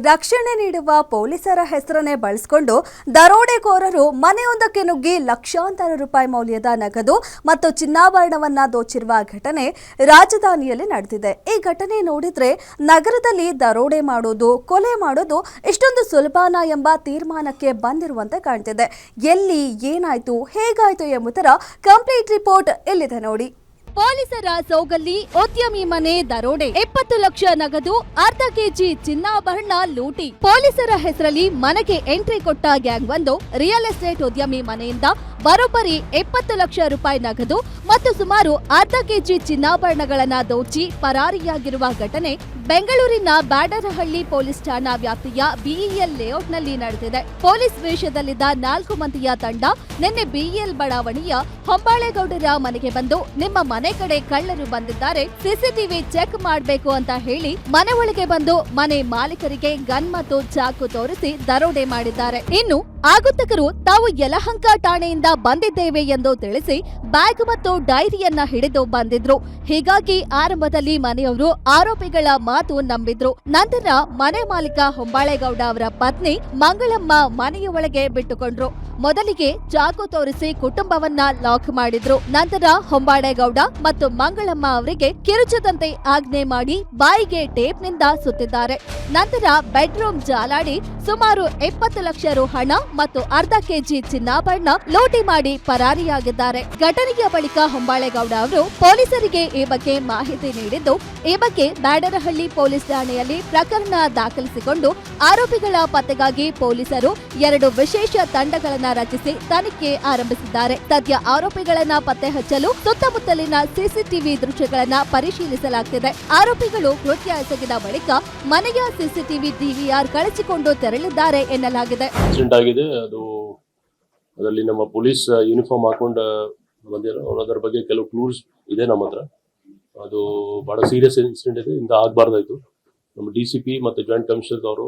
ರಕ್ಷಣೆ ನೀಡುವ ಪೊಲೀಸರ ಹೆಸರನ್ನೇ ಬಳಸಿಕೊಂಡು ದರೋಡೆಕೋರರು ಮನೆಯೊಂದಕ್ಕೆ ನುಗ್ಗಿ ಲಕ್ಷಾಂತರ ರೂಪಾಯಿ ಮೌಲ್ಯದ ನಗದು ಮತ್ತು ಚಿನ್ನಾಭರಣವನ್ನ ದೋಚಿರುವ ಘಟನೆ ರಾಜಧಾನಿಯಲ್ಲಿ ನಡೆದಿದೆ. ಈ ಘಟನೆ ನೋಡಿದ್ರೆ ನಗರದಲ್ಲಿ ದರೋಡೆ ಮಾಡೋದು, ಕೊಲೆ ಮಾಡೋದು ಇಷ್ಟೊಂದು ಸುಲಭನಾ ಎಂಬ ತೀರ್ಮಾನಕ್ಕೆ ಬಂದಿರುವಂತೆ ಕಾಣ್ತಿದೆ. ಎಲ್ಲಿ ಏನಾಯ್ತು, ಹೇಗಾಯ್ತು ಎಂಬುದರ ಕಂಪ್ಲೀಟ್ ರಿಪೋರ್ಟ್ ಇಲ್ಲಿದೆ ನೋಡಿ. ಪೊಲೀಸರ ಸೋಗಲ್ಲಿ ಉದ್ಯಮಿ ಮನೆ ದರೋಡೆ, 70 ಲಕ್ಷ ನಗದು, ಅರ್ಧ ಕೆಜಿ ಚಿನ್ನಾಭರಣ ಲೂಟಿ. ಪೊಲೀಸರ ಹೆಸರಲ್ಲಿ ಮನೆಗೆ ಎಂಟ್ರಿ ಕೊಟ್ಟ ಗ್ಯಾಂಗ್ ಒಂದು ರಿಯಲ್ ಎಸ್ಟೇಟ್ ಉದ್ಯಮಿ ಮನೆಯಿಂದ ಬರೋಬ್ಬರಿ 70 ಲಕ್ಷ ರೂಪಾಯಿ ನಗದು ಮತ್ತು ಸುಮಾರು ಅರ್ಧ ಕೆಜಿ ಚಿನ್ನಾಭರಣಗಳನ್ನ ದೋಚಿ ಪರಾರಿಯಾಗಿರುವ ಘಟನೆ ಬೆಂಗಳೂರಿನ ಬ್ಯಾಡರಹಳ್ಳಿ ಪೊಲೀಸ್ ಠಾಣಾ ವ್ಯಾಪ್ತಿಯ ಬಿಇಎಲ್ ಲೇಔಟ್ನಲ್ಲಿ ನಡೆದಿದೆ. ಪೊಲೀಸ್ ವೇಷದಲ್ಲಿದ್ದ 4 ಮಂದಿಯ ತಂಡ ನಿನ್ನೆ ಬಿಇಎಲ್ ಬಡಾವಣೆಯ ಹೊಂಬಾಳೆಗೌಡರ ಮನೆಗೆ ಬಂದು ನಿಮ್ಮ ಮನೆ ಕಡೆ ಕಳ್ಳರು ಬಂದಿದ್ದಾರೆ, ಸಿಸಿಟಿವಿ ಚೆಕ್ ಮಾಡಬೇಕು ಅಂತ ಹೇಳಿ ಮನೆ ಒಳಗೆ ಬಂದು ಮನೆ ಮಾಲೀಕರಿಗೆ ಗನ್ ಮತ್ತು ಚಾಕು ತೋರಿಸಿ ದರೋಡೆ ಮಾಡಿದ್ದಾರೆ. ಇನ್ನು ಆಗುತ್ತಕರು ತಾವು ಯಲಹಂಕ ಠಾಣೆಯಿಂದ ಬಂದಿದ್ದೇವೆ ಎಂದು ತಿಳಿಸಿ ಬ್ಯಾಗ್ ಮತ್ತು ಡೈರಿಯನ್ನ ಹಿಡಿದು ಬಂದಿದ್ರು. ಹೀಗಾಗಿ ಆರಂಭದಲ್ಲಿ ಮನೆಯವರು ಆರೋಪಿಗಳ ಮಾತು ನಂಬಿದ್ರು. ನಂತರ ಮನೆ ಮಾಲೀಕ ಹೊಂಬಾಳೆಗೌಡ ಅವರ ಪತ್ನಿ ಮಂಗಳಮ್ಮ ಮನೆಯ ಒಳಗೆ ಬಿಟ್ಟುಕೊಂಡ್ರು. ಮೊದಲಿಗೆ ಚಾಕು ತೋರಿಸಿ ಕುಟುಂಬವನ್ನ ಲಾಕ್ ಮಾಡಿದ್ರು. ನಂತರ ಹೊಂಬಾಳೆಗೌಡ ಮತ್ತು ಮಂಗಳಮ್ಮ ಅವರಿಗೆ ಕಿರುಚದಂತೆ ಆಜ್ಞೆ ಮಾಡಿ ಬಾಯಿಗೆ ಟೇಪ್ನಿಂದ ಸುತ್ತಿದ್ದಾರೆ. ನಂತರ ಬೆಡ್ರೂಮ್ ಜಾಲಾಡಿ ಸುಮಾರು 70 ಲಕ್ಷ ರು ಹಣ ಮತ್ತು ಅರ್ಧ ಕೆಜಿ ಚಿನ್ನಾಭರಣ ಲೂಟಿ ಮಾಡಿ ಪರಾರಿಯಾಗಿದ್ದಾರೆ. ಘಟನೆಯ ಬಳಿಕ ಹೊಂಬಾಳೆಗೌಡ ಅವರು ಪೊಲೀಸರಿಗೆ ಈ ಬಗ್ಗೆ ಮಾಹಿತಿ ನೀಡಿದ್ದು, ಈ ಬಗ್ಗೆ ಬ್ಯಾಡರಹಳ್ಳಿ ಪೊಲೀಸ್ ಠಾಣೆಯಲ್ಲಿ ಪ್ರಕರಣ ದಾಖಲಿಸಿಕೊಂಡು ಆರೋಪಿಗಳ ಪತ್ತೆಗಾಗಿ ಪೊಲೀಸರು 2 ವಿಶೇಷ ತಂಡಗಳನ್ನು ರಚಿಸಿ ತನಿಖೆ ಆರಂಭಿಸಿದ್ದಾರೆ. ಸದ್ಯ ಆರೋಪಿಗಳನ್ನ ಪತ್ತೆ ಹಚ್ಚಲು ಸುತ್ತಮುತ್ತಲಿನ ಸಿಸಿಟಿವಿ ದೃಶ್ಯಗಳನ್ನ ಪರಿಶೀಲಿಸಲಾಗುತ್ತಿದೆ. ಆರೋಪಿಗಳು ಕೃತ್ಯ ಎಸಗಿದ ಬಳಿಕ ಮನೆಯ ಸಿಸಿಟಿವಿ ಡಿವಿಆರ್ ಕಳಿಸಿಕೊಂಡು ತೆರಳಿದ್ದಾರೆ ಎನ್ನಲಾಗಿದೆ. ಅದರಲ್ಲಿ ನಮ್ಮ ಪೊಲೀಸ್ ಯೂನಿಫಾರ್ಮ್ ಹಾಕೊಂಡು ಬಂದಿರೋ ಅದರ ಬಗ್ಗೆ ಕೆಲವು ಕ್ಲೂಸ್ ಇದೆ ನಮ್ಮ ಹತ್ರ. ಅದು ಬಹಳ ಸೀರಿಯಸ್ ಇನ್ಸಿಡೆಂಟ್ ಇದೆ, ಇಂದ ಆಗಬಾರ್ದಾಯ್ತು. ನಮ್ಮ ಡಿಸಿಪಿ ಮತ್ತು ಜಾಯಿಂಟ್ ಕಮಿಷನರ್ ಅವರು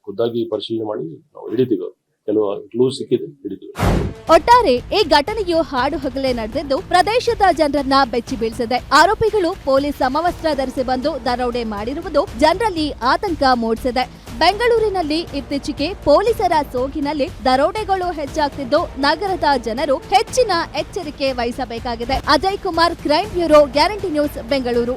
ಖುದ್ದಾಗಿ ಪರಿಶೀಲನೆ ಮಾಡಿ ನಾವು ಹಿಡಿತೀವಿ. ಕೆಲವು ಕ್ಲೂಸ್ ಸಿಕ್ಕಿದೆ, ಹಿಡಿತೀವಿ. ಒಟ್ಟಾರೆ ಈ ಘಟನೆಯು ಹಾಡು ಹಗಲೇ ನಡೆದಿದ್ದು ಪ್ರದೇಶದ ಜನರನ್ನ ಬೆಚ್ಚಿ ಬೀಳಿಸಿದೆ. ಆರೋಪಿಗಳು ಪೊಲೀಸ್ ಸಮವಸ್ತ್ರ ಧರಿಸಿ ಬಂದು ದರೋಡೆ ಮಾಡಿರುವುದು ಜನರಲ್ಲಿ ಆತಂಕ ಮೂಡಿಸಿದೆ. ಬೆಂಗಳೂರಿನಲ್ಲಿ ಇತ್ತೀಚೆಗೆ ಪೊಲೀಸರ ಸೋಗಿನಲ್ಲಿ ದರೋಡೆಗಳು ಹೆಚ್ಚಾಗ್ತಿದ್ದು ನಗರದ ಜನರು ಹೆಚ್ಚಿನ ಎಚ್ಚರಿಕೆ ವಹಿಸಬೇಕಾಗಿದೆ. Ajay Kumar, crime bureau, guarantee news, Bengaluru.